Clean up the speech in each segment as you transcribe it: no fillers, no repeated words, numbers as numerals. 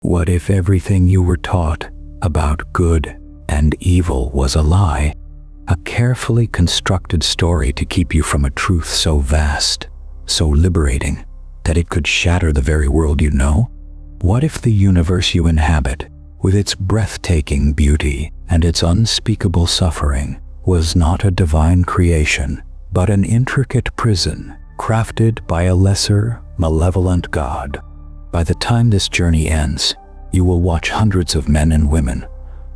What if everything you were taught about good and evil was a lie? A carefully constructed story to keep you from a truth so vast, so liberating, that it could shatter the very world you know? What if the universe you inhabit, with its breathtaking beauty and its unspeakable suffering, was not a divine creation, but an intricate prison crafted by a lesser, malevolent god? By the time this journey ends, you will watch hundreds of men and women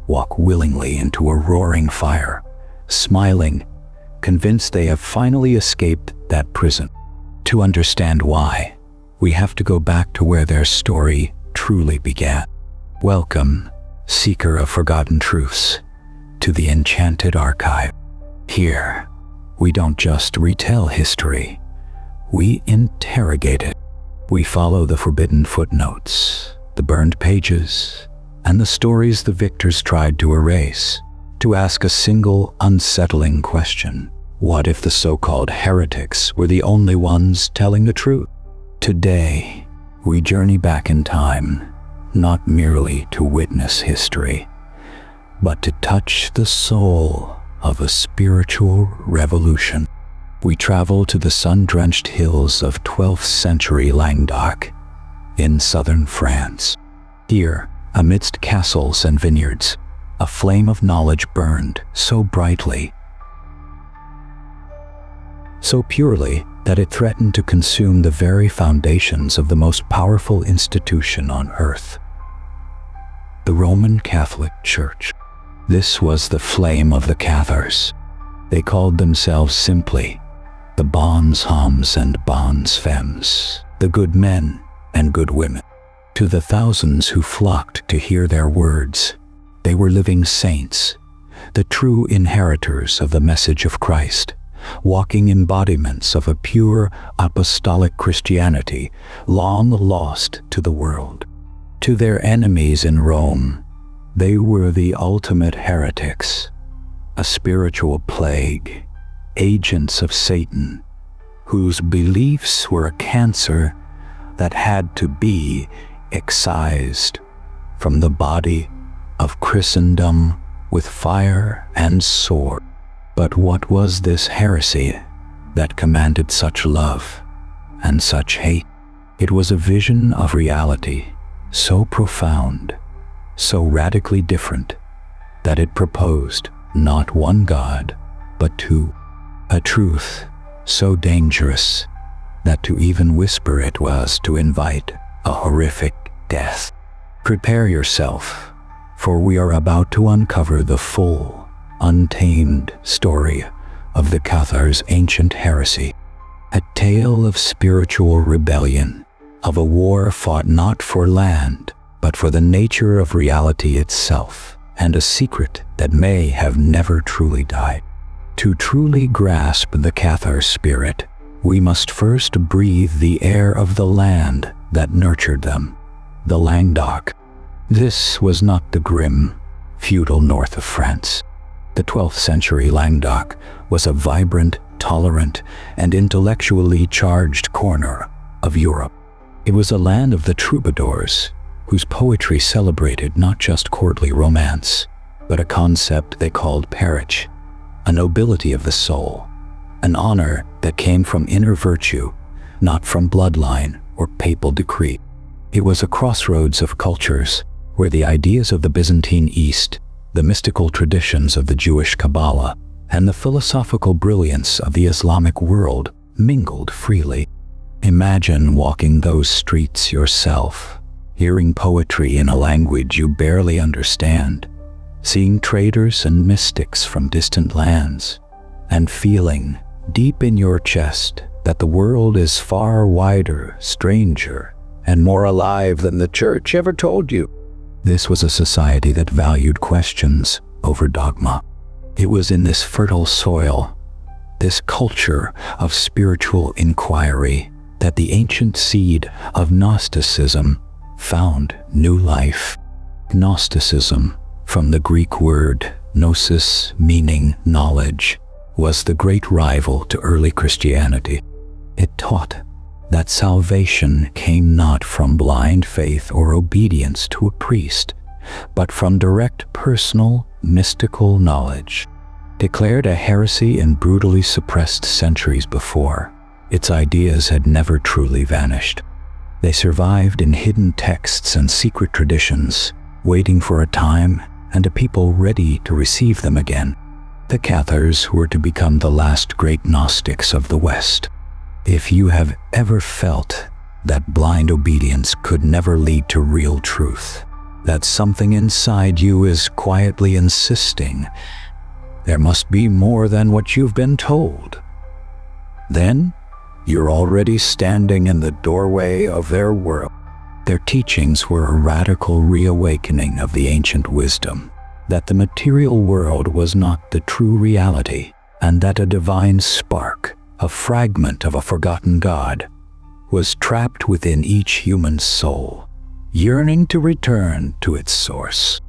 walk willingly into a roaring fire, smiling, convinced they have finally escaped that prison. To understand why, we have to go back to where their story truly began. Welcome, seeker of forgotten truths, to the Enchanted Archive. Here, we don't just retell history, we interrogate it. We follow the forbidden footnotes, the burned pages, and the stories the victors tried to erase, to ask a single unsettling question. What if the so-called heretics were the only ones telling the truth? Today, we journey back in time, not merely to witness history, but to touch the soul of a spiritual revolution. We travel to the sun-drenched hills of 12th century Languedoc in southern France. Here, amidst castles and vineyards, a flame of knowledge burned so brightly, so purely, that it threatened to consume the very foundations of the most powerful institution on earth, the Roman Catholic Church. This was the flame of the Cathars. They called themselves simply the bons hommes and bons femmes, the good men and good women. To the thousands who flocked to hear their words, they were living saints, the true inheritors of the message of Christ, walking embodiments of a pure apostolic Christianity long lost to the world. To their enemies in Rome, they were the ultimate heretics, a spiritual plague, agents of Satan, whose beliefs were a cancer that had to be excised from the body of Christendom with fire and sword. But what was this heresy that commanded such love and such hate? It was a vision of reality so profound, so radically different, that it proposed not one God, but two. A truth so dangerous that to even whisper it was to invite a horrific death. Prepare yourself, for we are about to uncover the full, untamed story of the Cathars' ancient heresy, a tale of spiritual rebellion, of a war fought not for land, but for the nature of reality itself, and a secret that may have never truly died. To truly grasp the Cathar spirit, we must first breathe the air of the land that nurtured them, the Languedoc. This was not the grim, feudal north of France. The 12th century Languedoc was a vibrant, tolerant, and intellectually charged corner of Europe. It was a land of the troubadours, whose poetry celebrated not just courtly romance, but a concept they called parage, a nobility of the soul, an honor that came from inner virtue, not from bloodline or papal decree. It was a crossroads of cultures where the ideas of the Byzantine East, the mystical traditions of the Jewish Kabbalah, and the philosophical brilliance of the Islamic world mingled freely. Imagine walking those streets yourself, hearing poetry in a language you barely understand, seeing traders and mystics from distant lands, and feeling deep in your chest that the world is far wider, stranger, and more alive than the church ever told you. This was a society that valued questions over dogma. It was in this fertile soil, this culture of spiritual inquiry, that the ancient seed of Gnosticism found new life. Gnosticism, from the Greek word gnosis, meaning knowledge, was the great rival to early Christianity. It taught that salvation came not from blind faith or obedience to a priest, but from direct personal, mystical knowledge. Declared a heresy and brutally suppressed centuries before, its ideas had never truly vanished. They survived in hidden texts and secret traditions, waiting for a time and a people ready to receive them again. The Cathars were to become the last great Gnostics of the West. If you have ever felt that blind obedience could never lead to real truth, that something inside you is quietly insisting there must be more than what you've been told, then you're already standing in the doorway of their world. Their teachings were a radical reawakening of the ancient wisdom, that the material world was not the true reality, and that a divine spark, a fragment of a forgotten God, was trapped within each human soul, yearning to return to its source.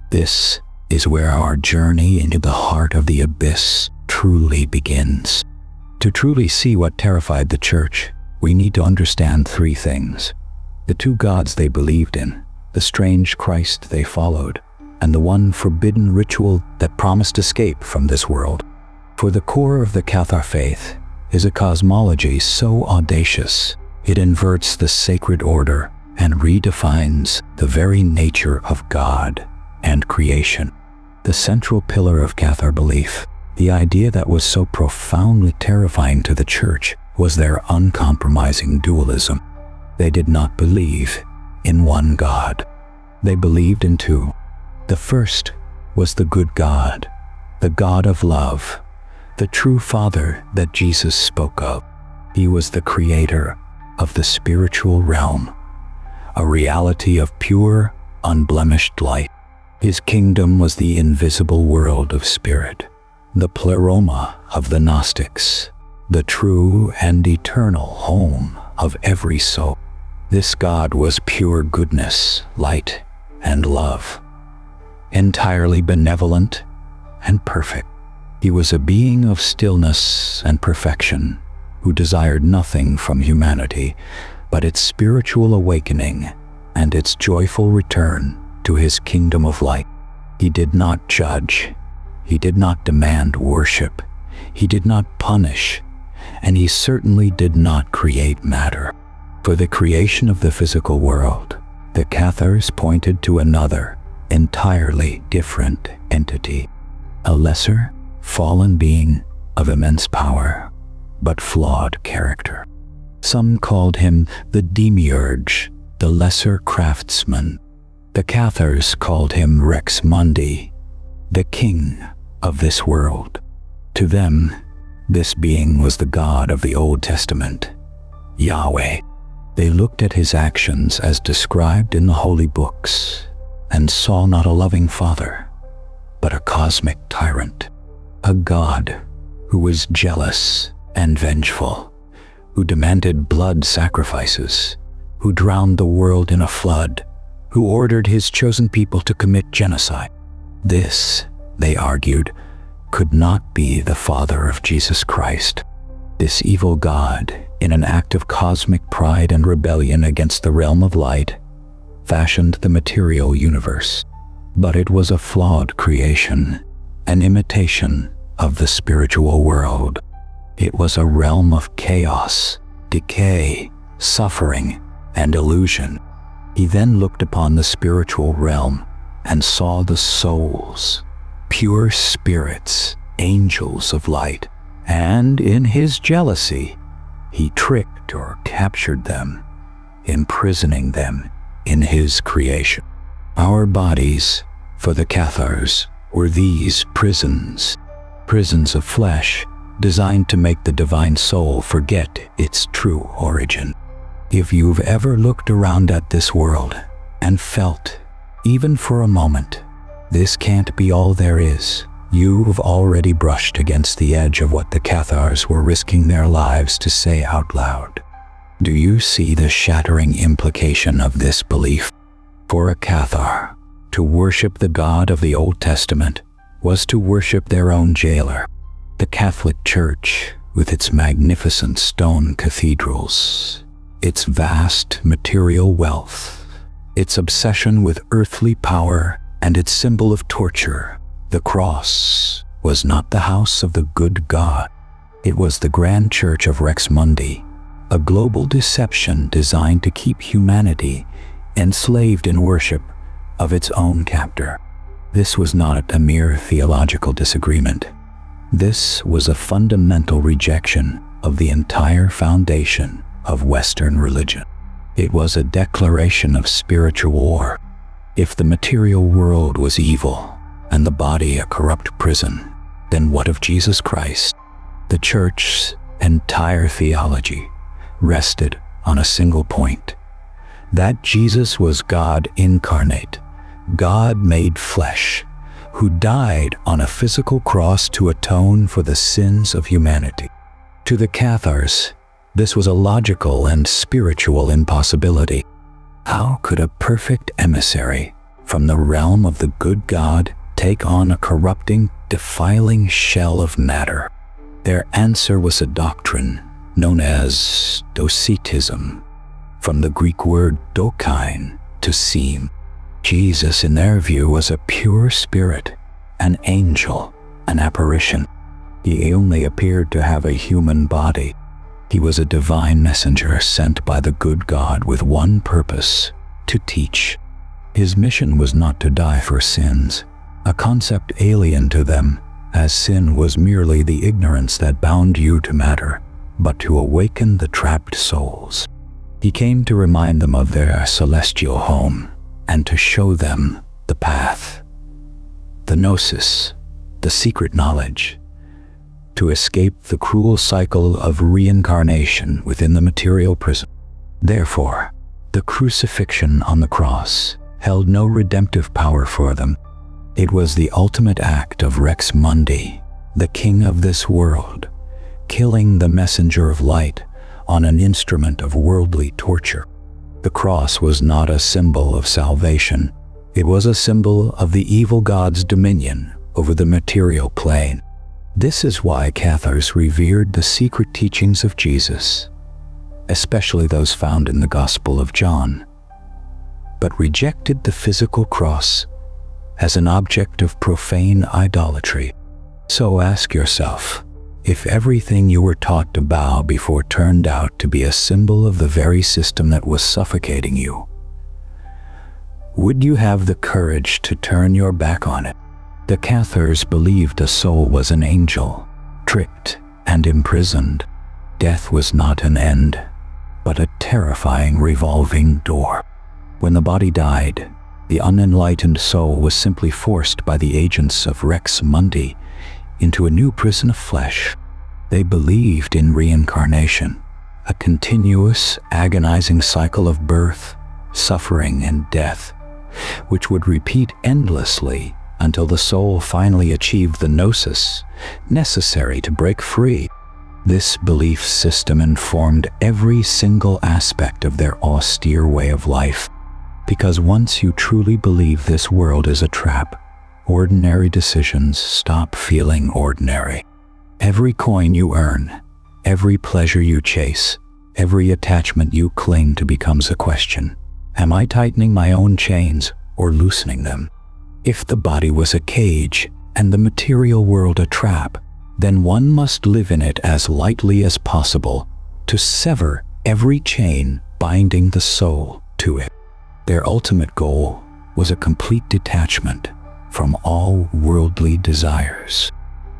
This is where our journey into the heart of the abyss truly begins. To truly see what terrified the church, we need to understand three things: the two gods they believed in, the strange Christ they followed, and the one forbidden ritual that promised escape from this world. For the core of the Cathar faith is a cosmology so audacious it inverts the sacred order and redefines the very nature of God and creation. The central pillar of Cathar belief, the idea that was so profoundly terrifying to the church, was their uncompromising dualism. They did not believe in one God. They believed in two. The first was the good God, the God of love, the true Father that Jesus spoke of. He was the creator of the spiritual realm, a reality of pure, unblemished light. His kingdom was the invisible world of spirit, the pleroma of the Gnostics, the true and eternal home of every soul. This God was pure goodness, light, and love, entirely benevolent and perfect. He was a being of stillness and perfection, who desired nothing from humanity but its spiritual awakening and its joyful return to his kingdom of light. He did not judge, he did not demand worship, he did not punish, and he certainly did not create matter. For the creation of the physical world, the Cathars pointed to another, entirely different entity, a lesser, fallen being of immense power, but flawed character. Some called him the demiurge, the lesser craftsman. The Cathars called him Rex Mundi, the king of this world. To them, this being was the God of the Old Testament, Yahweh. They looked at his actions as described in the holy books and saw not a loving father, but a cosmic tyrant, a God who was jealous and vengeful, who demanded blood sacrifices, who drowned the world in a flood, who ordered his chosen people to commit genocide. This, they argued, could not be the Father of Jesus Christ. This evil God, in an act of cosmic pride and rebellion against the realm of light, fashioned the material universe. But it was a flawed creation, an imitation of the spiritual world. It was a realm of chaos, decay, suffering, and illusion. He then looked upon the spiritual realm and saw the souls, pure spirits, angels of light, and in his jealousy, he tricked or captured them, imprisoning them in his creation. Our bodies, for the Cathars, were these prisons of flesh, designed to make the divine soul forget its true origin. If you've ever looked around at this world and felt, even for a moment, this can't be all there is, you've already brushed against the edge of what the Cathars were risking their lives to say out loud. Do you see the shattering implication of this belief? For a Cathar, to worship the God of the Old Testament was to worship their own jailer. The Catholic Church, with its magnificent stone cathedrals, its vast material wealth, its obsession with earthly power, and its symbol of torture. The cross was not the house of the good God. It was the grand church of Rex Mundi, a global deception designed to keep humanity enslaved in worship of its own captor. This was not a mere theological disagreement. This was a fundamental rejection of the entire foundation of Western religion. It was a declaration of spiritual war. If the material world was evil and the body a corrupt prison, then what of Jesus Christ? The church's entire theology rested on a single point: that Jesus was God incarnate, God made flesh, who died on a physical cross to atone for the sins of humanity. To the Cathars, this was a logical and spiritual impossibility. How could a perfect emissary from the realm of the good God take on a corrupting, defiling shell of matter? Their answer was a doctrine known as Docetism, from the Greek word dokein, to seem. Jesus, in their view, was a pure spirit, an angel, an apparition. He only appeared to have a human body. He was a divine messenger sent by the good God with one purpose: to teach. His mission was not to die for sins, a concept alien to them, as sin was merely the ignorance that bound you to matter, but to awaken the trapped souls. He came to remind them of their celestial home and to show them the path, the gnosis, the secret knowledge, to escape the cruel cycle of reincarnation within the material prison. Therefore, the crucifixion on the cross held no redemptive power for them. It was the ultimate act of Rex Mundi, the king of this world, killing the messenger of light on an instrument of worldly torture. The cross was not a symbol of salvation. It was a symbol of the evil god's dominion over the material plane. This is why Cathars revered the secret teachings of Jesus, especially those found in the Gospel of John, but rejected the physical cross as an object of profane idolatry. So ask yourself, if everything you were taught to bow before turned out to be a symbol of the very system that was suffocating you, would you have the courage to turn your back on it? The Cathars believed a soul was an angel, tricked and imprisoned. Death was not an end, but a terrifying revolving door. When the body died, the unenlightened soul was simply forced by the agents of Rex Mundi into a new prison of flesh. They believed in reincarnation, a continuous, agonizing cycle of birth, suffering, and death, which would repeat endlessly until the soul finally achieved the gnosis necessary to break free. This belief system informed every single aspect of their austere way of life, because once you truly believe this world is a trap, ordinary decisions stop feeling ordinary. Every coin you earn, every pleasure you chase, every attachment you cling to becomes a question. Am I tightening my own chains or loosening them? If the body was a cage and the material world a trap, then one must live in it as lightly as possible to sever every chain binding the soul to it. Their ultimate goal was a complete detachment from all worldly desires.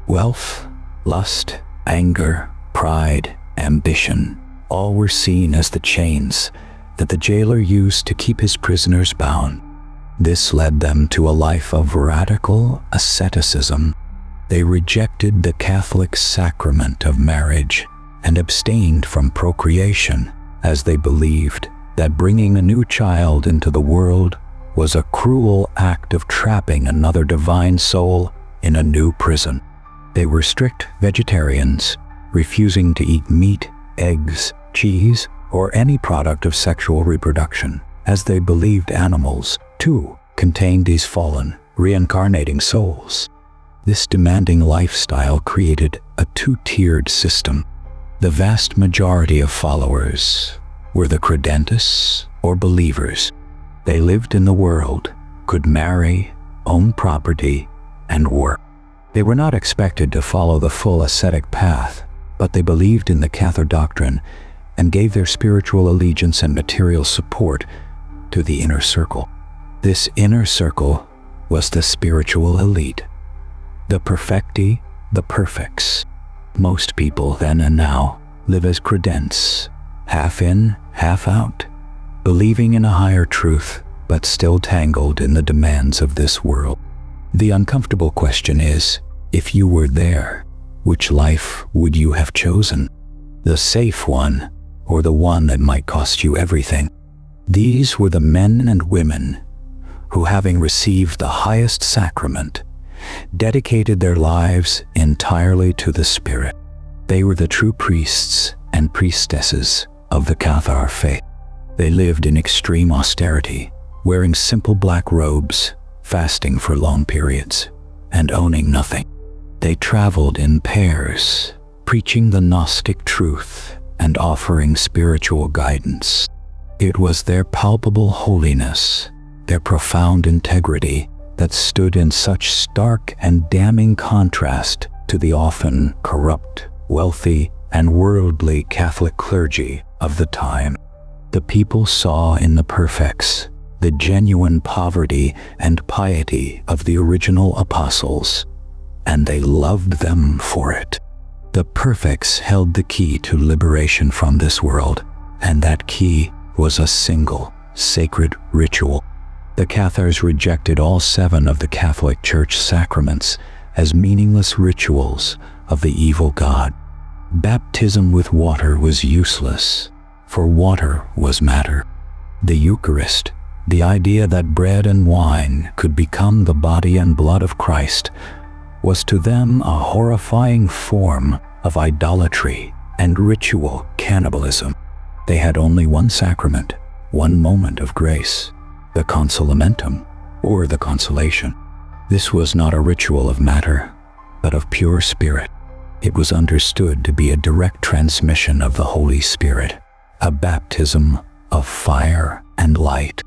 Wealth, lust, anger, pride, ambition, all were seen as the chains that the jailer used to keep his prisoners bound. This led them to a life of radical asceticism. They rejected the Catholic sacrament of marriage and abstained from procreation, as they believed that bringing a new child into the world was a cruel act of trapping another divine soul in a new prison. They were strict vegetarians, refusing to eat meat, eggs, cheese, or any product of sexual reproduction, as they believed animals, too, contained these fallen, reincarnating souls. This demanding lifestyle created a two-tiered system. The vast majority of followers were the credentists or believers. They lived in the world, could marry, own property, and work. They were not expected to follow the full ascetic path, but they believed in the Cathar doctrine and gave their spiritual allegiance and material support to the inner circle. This inner circle was the spiritual elite, the perfecti, the perfects. Most people then and now live as credents, half in, half out, believing in a higher truth, but still tangled in the demands of this world. The uncomfortable question is, if you were there, which life would you have chosen? The safe one, or the one that might cost you everything? These were the men and women who, having received the highest sacrament, dedicated their lives entirely to the Spirit. They were the true priests and priestesses of the Cathar faith. They lived in extreme austerity, wearing simple black robes, fasting for long periods, and owning nothing. They traveled in pairs, preaching the Gnostic truth and offering spiritual guidance. It was their palpable holiness, their profound integrity, that stood in such stark and damning contrast to the often corrupt, wealthy, and worldly Catholic clergy of the time. The people saw in the perfects the genuine poverty and piety of the original apostles, and they loved them for it. The perfects held the key to liberation from this world, and that key was a single, sacred ritual. The Cathars rejected all 7 of the Catholic Church sacraments as meaningless rituals of the evil god. Baptism with water was useless, for water was matter. The Eucharist, the idea that bread and wine could become the body and blood of Christ, was to them a horrifying form of idolatry and ritual cannibalism. They had only one sacrament, one moment of grace, the Consolamentum, or the consolation. This was not a ritual of matter, but of pure spirit. It was understood to be a direct transmission of the Holy Spirit, a baptism of fire and light.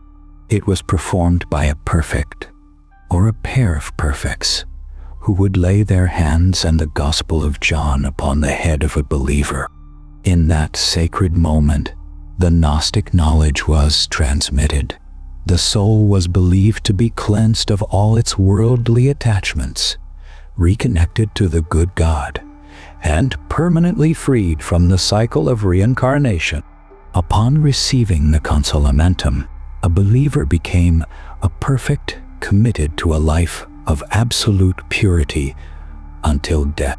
It was performed by a perfect, or a pair of perfects, who would lay their hands and the Gospel of John upon the head of a believer. In that sacred moment, the Gnostic knowledge was transmitted. The soul was believed to be cleansed of all its worldly attachments, reconnected to the good God, and permanently freed from the cycle of reincarnation. Upon receiving the Consolamentum, a believer became a perfect, committed to a life of absolute purity until death.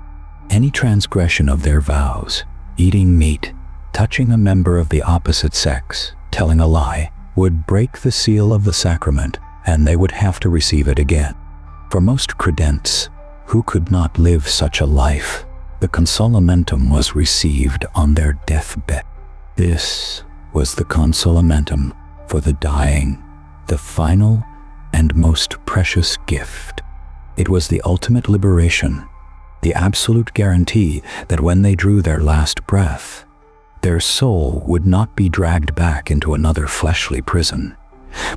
Any transgression of their vows, eating meat, touching a member of the opposite sex, telling a lie, would break the seal of the sacrament, and they would have to receive it again. For most credents, who could not live such a life, the Consolamentum was received on their deathbed. This was the Consolamentum for the dying, the final and most precious gift. It was the ultimate liberation, the absolute guarantee that when they drew their last breath, their soul would not be dragged back into another fleshly prison,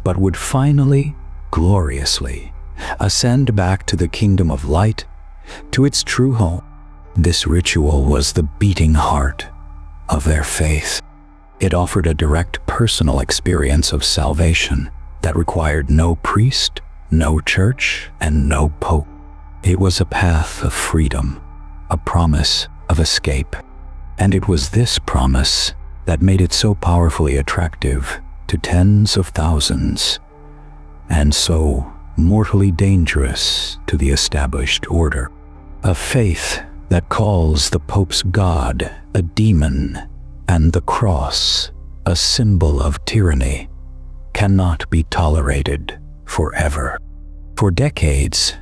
but would finally, gloriously, ascend back to the kingdom of light, to its true home. This ritual was the beating heart of their faith. It offered a direct personal experience of salvation that required no priest, no church, and no pope. It was a path of freedom, a promise of escape. And it was this promise that made it so powerfully attractive to tens of thousands, and so mortally dangerous to the established order. A faith that calls the Pope's God a demon and the cross a symbol of tyranny cannot be tolerated forever. For decades,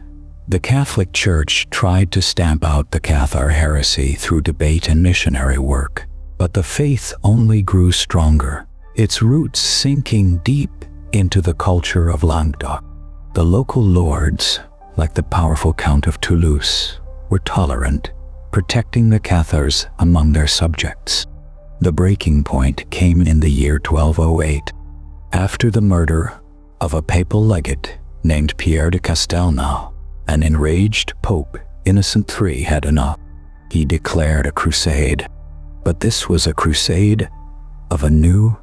the Catholic Church tried to stamp out the Cathar heresy through debate and missionary work, but the faith only grew stronger, its roots sinking deep into the culture of Languedoc. The local lords, like the powerful Count of Toulouse, were tolerant, protecting the Cathars among their subjects. The breaking point came in the year 1208, after the murder of a papal legate named Pierre de Castelnau. An enraged Pope Innocent III had enough. He declared a crusade, but this was a crusade of a new,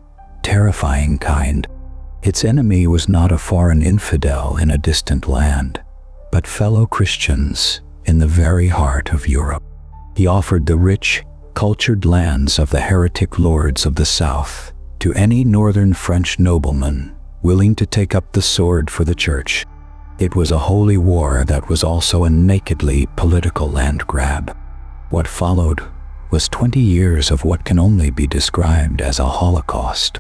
terrifying kind. Its enemy was not a foreign infidel in a distant land, but fellow Christians in the very heart of Europe. He offered the rich, cultured lands of the heretic lords of the south to any northern French nobleman willing to take up the sword for the church. It was a holy war that was also a nakedly political land grab. What followed was 20 years of what can only be described as a Holocaust.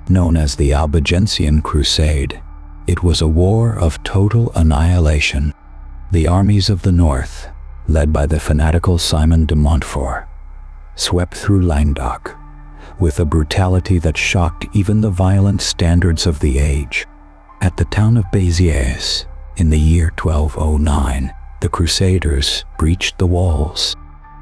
Known as the Albigensian Crusade, it was a war of total annihilation. The armies of the north, led by the fanatical Simon de Montfort, swept through Languedoc with a brutality that shocked even the violent standards of the age. At the town of Béziers, in the year 1209, the Crusaders breached the walls.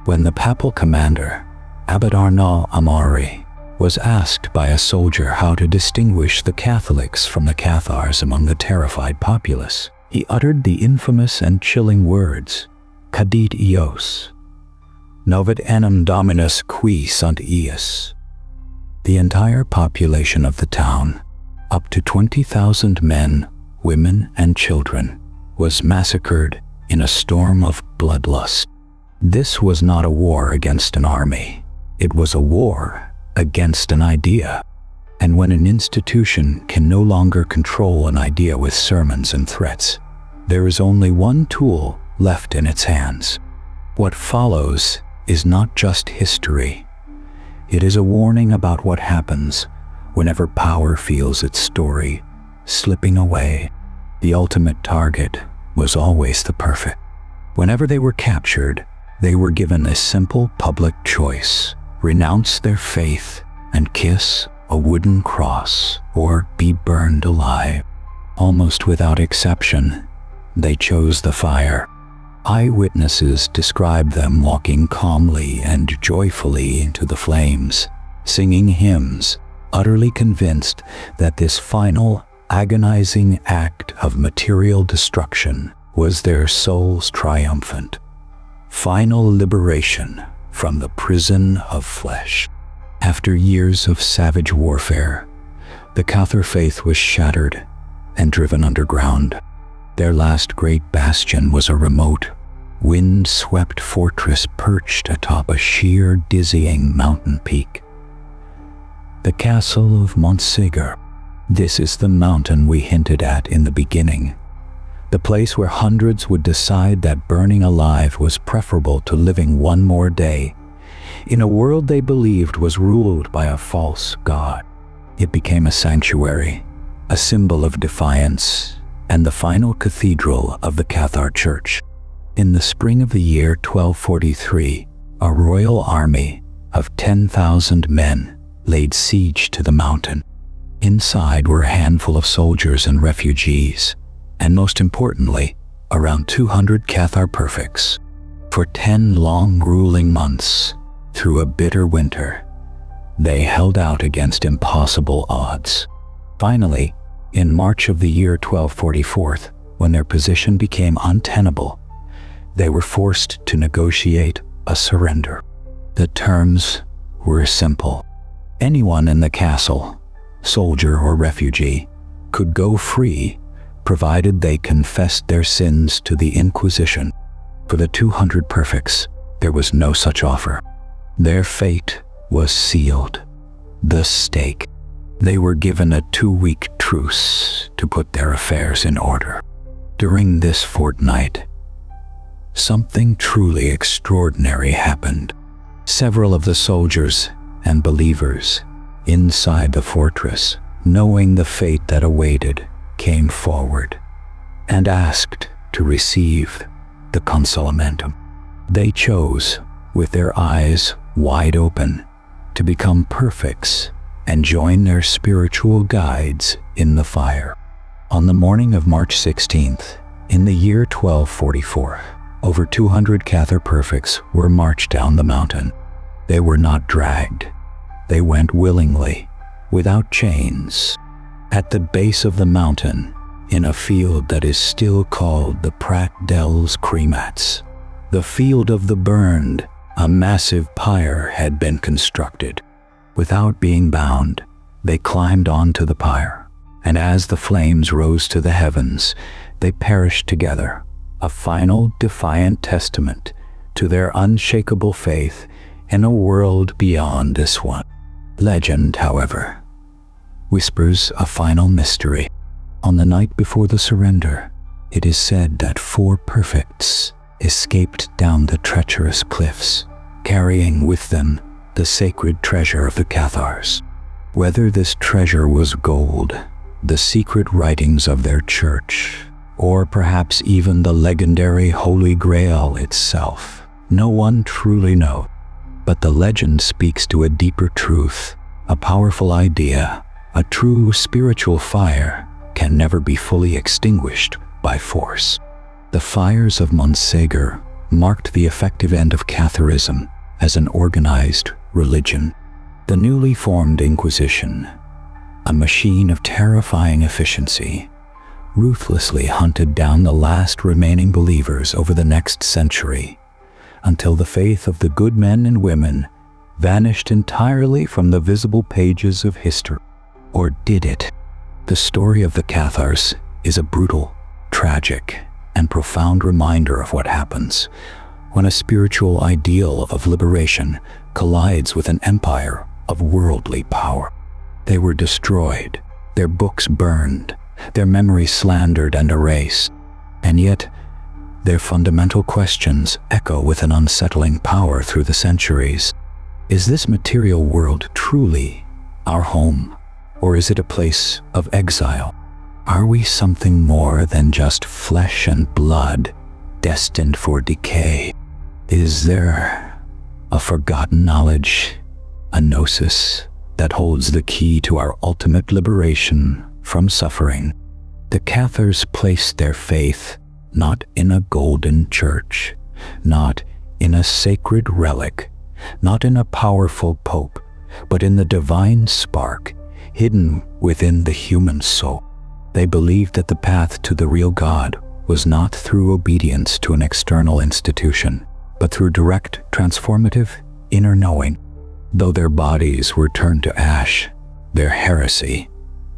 When the papal commander, Abbot Arnaud Amaury, was asked by a soldier how to distinguish the Catholics from the Cathars among the terrified populace, he uttered the infamous and chilling words, "Cadit eos, novit enim dominus qui sunt eus." The entire population of the town, up to 20,000 men, women, and children, was massacred in a storm of bloodlust. This was not a war against an army. It was a war against an idea. And when an institution can no longer control an idea with sermons and threats, there is only one tool left in its hands. What follows is not just history. It is a warning about what happens whenever power feels its story slipping away. The ultimate target was always the perfect. Whenever they were captured, they were given a simple public choice: renounce their faith and kiss a wooden cross, or be burned alive. Almost without exception, they chose the fire. Eyewitnesses describe them walking calmly and joyfully into the flames, singing hymns, utterly convinced that this final, agonizing act of material destruction was their soul's triumphant, final liberation from the prison of flesh. After years of savage warfare, the Cathar faith was shattered and driven underground. Their last great bastion was a remote, wind-swept fortress perched atop a sheer, dizzying mountain peak. The castle of Montségur. This is the mountain we hinted at in the beginning. The place where hundreds would decide that burning alive was preferable to living one more day in a world they believed was ruled by a false god. It became a sanctuary, a symbol of defiance, and the final cathedral of the Cathar Church. In the spring of the year 1243, a royal army of 10,000 men laid siege to the mountain. Inside were a handful of soldiers and refugees, and most importantly, around 200 Cathar perfects. For 10 long, grueling months, through a bitter winter, they held out against impossible odds. Finally, in March of the year 1244, when their position became untenable, they were forced to negotiate a surrender. The terms were simple. Anyone in the castle, soldier or refugee, could go free provided they confessed their sins to the Inquisition. For the 200 perfects, there was no such offer. Their fate was sealed. The stake. They were given a 2-week truce to put their affairs in order. During this fortnight, something truly extraordinary happened. Several of the soldiers and believers inside the fortress, knowing the fate that awaited, came forward and asked to receive the Consolamentum. They chose, with their eyes wide open, to become perfects and join their spiritual guides in the fire. On the morning of March 16th, in the year 1244, over 200 Cathar perfects were marched down the mountain. They were not dragged. They went willingly, without chains. At the base of the mountain, in a field that is still called the Prat dels Cremats, the field of the burned, a massive pyre had been constructed. Without being bound, they climbed onto the pyre, and as the flames rose to the heavens, they perished together, a final defiant testament to their unshakable faith in a world beyond this one. Legend, however, whispers a final mystery. On the night before the surrender, it is said that 4 perfects escaped down the treacherous cliffs, carrying with them the sacred treasure of the Cathars. Whether this treasure was gold, the secret writings of their church, or perhaps even the legendary Holy Grail itself, no one truly knows. But the legend speaks to a deeper truth, a powerful idea. A true spiritual fire can never be fully extinguished by force. The fires of Montségur marked the effective end of Catharism as an organized religion. The newly formed Inquisition, a machine of terrifying efficiency, ruthlessly hunted down the last remaining believers over the next century, until the faith of the good men and women vanished entirely from the visible pages of history. Or did it? The story of the Cathars is a brutal, tragic, and profound reminder of what happens when a spiritual ideal of liberation collides with an empire of worldly power. They were destroyed, their books burned, their memories slandered and erased, and yet their fundamental questions echo with an unsettling power through the centuries. Is this material world truly our home, or is it a place of exile? Are we something more than just flesh and blood, destined for decay? Is there a forgotten knowledge, a gnosis, that holds the key to our ultimate liberation from suffering? The Cathars placed their faith not in a golden church, not in a sacred relic, not in a powerful pope, but in the divine spark hidden within the human soul. They believed that the path to the real God was not through obedience to an external institution, but through direct, transformative, inner knowing. Though their bodies were turned to ash, their heresy,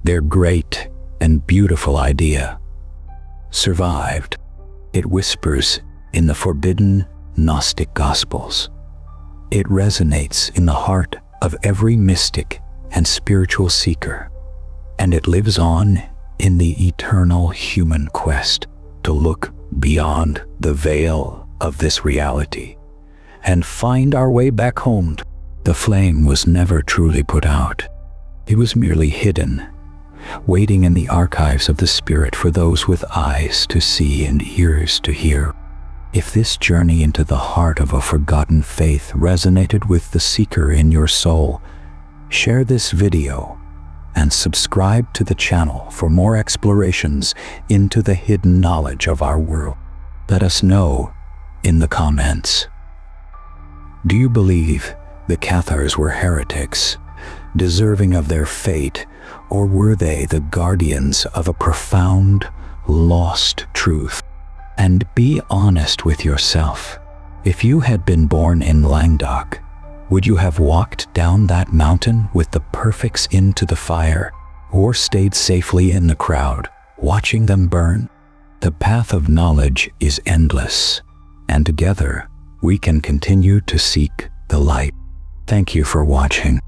their great and beautiful idea, survived. It whispers in the forbidden Gnostic Gospels. It resonates in the heart of every mystic and spiritual seeker, and it lives on in the eternal human quest to look beyond the veil of this reality and find our way back home. The flame was never truly put out. It was merely hidden, waiting in the archives of the spirit for those with eyes to see and ears to hear. If this journey into the heart of a forgotten faith resonated with the seeker in your soul, share this video and subscribe to the channel for more explorations into the hidden knowledge of our world. Let us know in the comments. Do you believe the Cathars were heretics, deserving of their fate, or were they the guardians of a profound, lost truth? And be honest with yourself. If you had been born in Languedoc, would you have walked down that mountain with the perfects into the fire, or stayed safely in the crowd, watching them burn? The path of knowledge is endless, and together we can continue to seek the light. Thank you for watching.